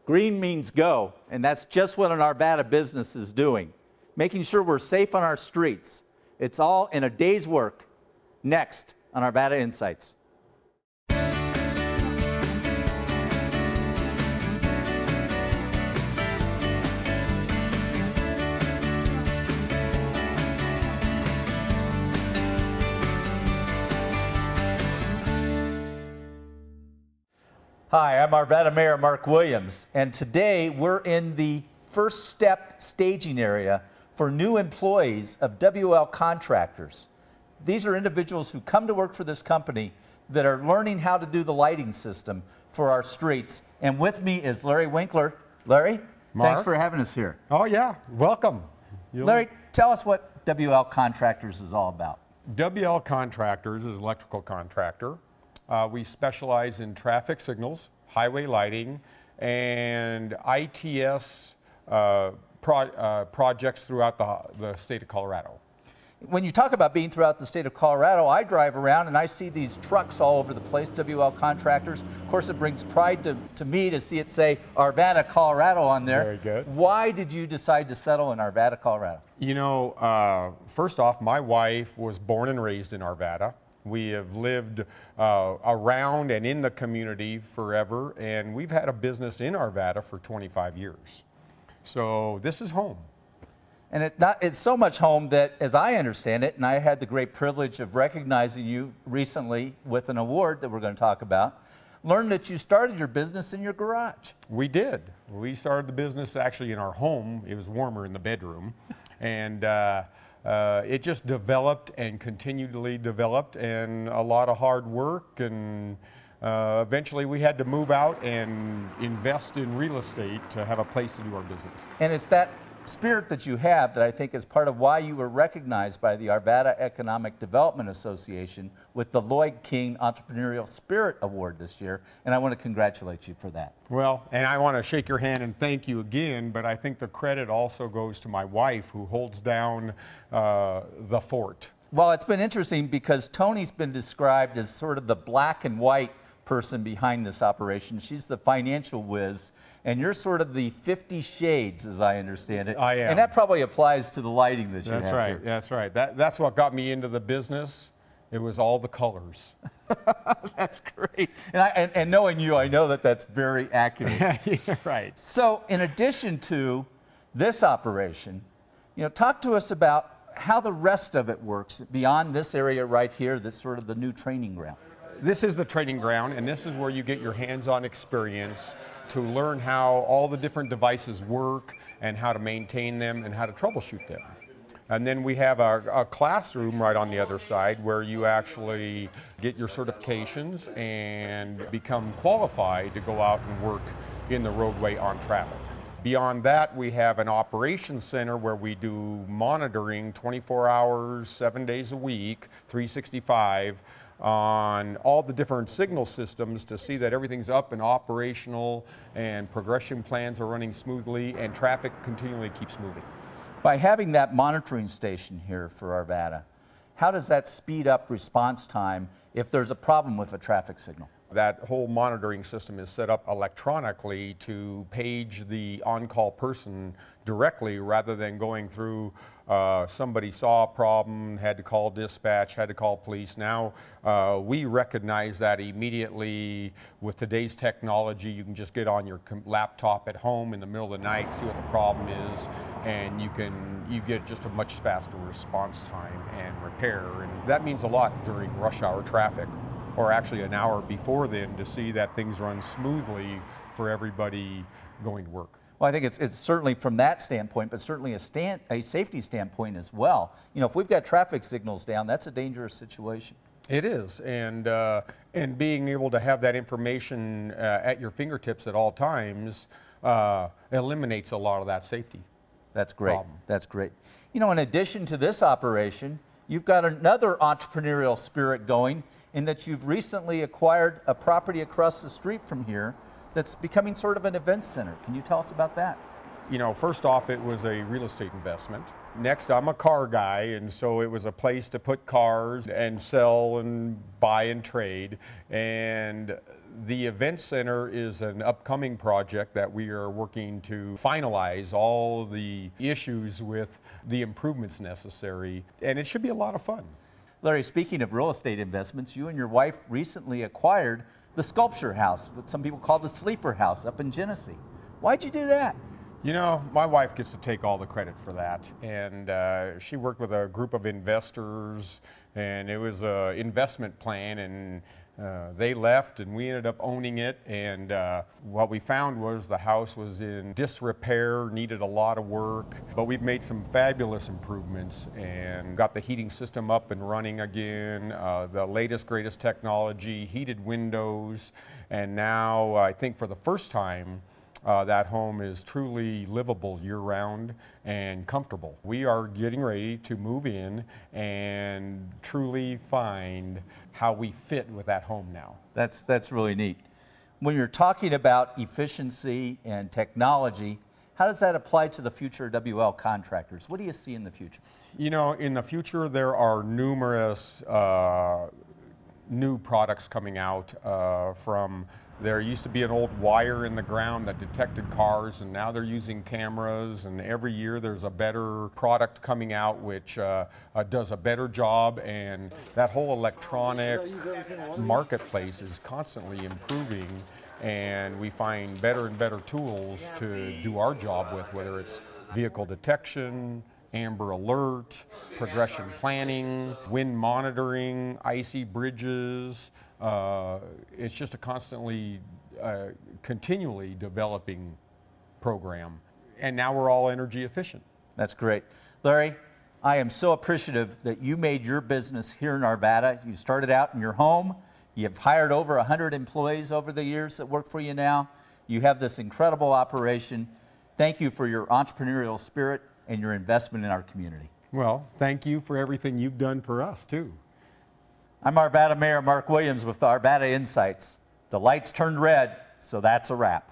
Green means go, and that's just what an Arvada business is doing, making sure we're safe on our streets. It's all in a day's work. Next on Arvada Insights. Hi, I'm Arvada Mayor Marc Williams, and today we're in the first step staging area for new employees of WL Contractors. These are individuals who come to work for this company that are learning how to do the lighting system for our streets. And with me is Larry Winkler. Larry, Mark, thanks for having us here. Oh yeah, welcome. Larry, tell us what WL Contractors is all about. WL Contractors is an electrical contractor. We specialize in traffic signals, highway lighting, and ITS projects throughout the state of Colorado. When you talk about being throughout the state of Colorado, I drive around and I see these trucks all over the place, WL Contractors. Of course, it brings pride to me to see it say Arvada, Colorado on there. Very good. Why did you decide to settle in Arvada, Colorado? You know, first off, my wife was born and raised in Arvada. We have lived around and in the community forever, and we've had a business in Arvada for 25 years. So this is home. And it's so much home that, as I understand it, and I had the great privilege of recognizing you recently with an award that we're going to talk about, learned that you started your business in your garage. We did. We started the business actually in our home. It was warmer in the bedroom. And it just developed and continually developed, and a lot of hard work, and eventually we had to move out and invest in real estate to have a place to do our business. And it's that spirit that you have that I think is part of why you were recognized by the Arvada Economic Development Association with the Lloyd King Entrepreneurial Spirit Award this year, and I want to congratulate you for that. Well, and I want to shake your hand and thank you again, but I think the credit also goes to my wife, who holds down the fort. Well, it's been interesting because Tony's been described as sort of the black and white person behind this operation. She's the financial whiz, and you're sort of the 50 shades, as I understand it. I am. And that probably applies to the lighting that you have here. That's right. That's what got me into the business. It was all the colors. That's great. And knowing you, I know that that's very accurate. Yeah, right. So in addition to this operation, you know, talk to us about how the rest of it works beyond this area right here that's sort of the new training ground. This is the training ground, and this is where you get your hands-on experience to learn how all the different devices work and how to maintain them and how to troubleshoot them. And then we have a classroom right on the other side where you actually get your certifications and become qualified to go out and work in the roadway on traffic. Beyond that, we have an operations center where we do monitoring 24 hours, 7 days a week, 365, on all the different signal systems to see that everything's up and operational and progression plans are running smoothly and traffic continually keeps moving. By having that monitoring station here for Arvada, how does that speed up response time if there's a problem with a traffic signal? That whole monitoring system is set up electronically to page the on-call person directly rather than going through somebody saw a problem, had to call dispatch, had to call police. Now we recognize that immediately. With today's technology, you can just get on your laptop at home in the middle of the night, see what the problem is, and you get just a much faster response time and repair. And that means a lot during rush hour traffic, or actually an hour before then, to see that things run smoothly for everybody going to work. Well, I think it's certainly from that standpoint, but certainly a safety standpoint as well. You know, if we've got traffic signals down, that's a dangerous situation. It is, and being able to have that information at your fingertips at all times eliminates a lot of that safety. That's great. problem. That's great. You know, in addition to this operation, you've got another entrepreneurial spirit going in that you've recently acquired a property across the street from here that's becoming sort of an event center. Can you tell us about that? You know, first off, it was a real estate investment. Next, I'm a car guy, and so it was a place to put cars and sell and buy and trade. And The event center is an upcoming project that we are working to finalize all the issues with the improvements necessary, and it should be a lot of fun. Larry, speaking of real estate investments, you and your wife recently acquired the Sculpture House, what some people call the Sleeper House, up in Genesee. Why'd you do that? You know, my wife gets to take all the credit for that, and she worked with a group of investors, and it was an investment plan, and they left and we ended up owning it, and what we found was the house was in disrepair, needed a lot of work, but we've made some fabulous improvements and got the heating system up and running again, the latest greatest technology, heated windows, and now I think for the first time that home is truly livable year-round and comfortable. We are getting ready to move in and truly find how we fit with that home now. That's really neat. When you're talking about efficiency and technology, how does that apply to the future of WL Contractors? What do you see in the future? You know, in the future there are numerous new products coming out from. There used to be an old wire in the ground that detected cars, and now they're using cameras, and every year there's a better product coming out which does a better job, and that whole electronic marketplace is constantly improving, and we find better and better tools to do our job with, whether it's vehicle detection, Amber Alert, progression planning, wind monitoring, icy bridges. It's just a constantly, continually developing program. And now we're all energy efficient. That's great. Larry, I am so appreciative that you made your business here in Arvada. You started out in your home. You've hired over 100 employees over the years that work for you now. You have this incredible operation. Thank you for your entrepreneurial spirit and your investment in our community. Well, thank you for everything you've done for us, too. I'm Arvada Mayor Marc Williams with Arvada Insights. The lights turned red, so that's a wrap.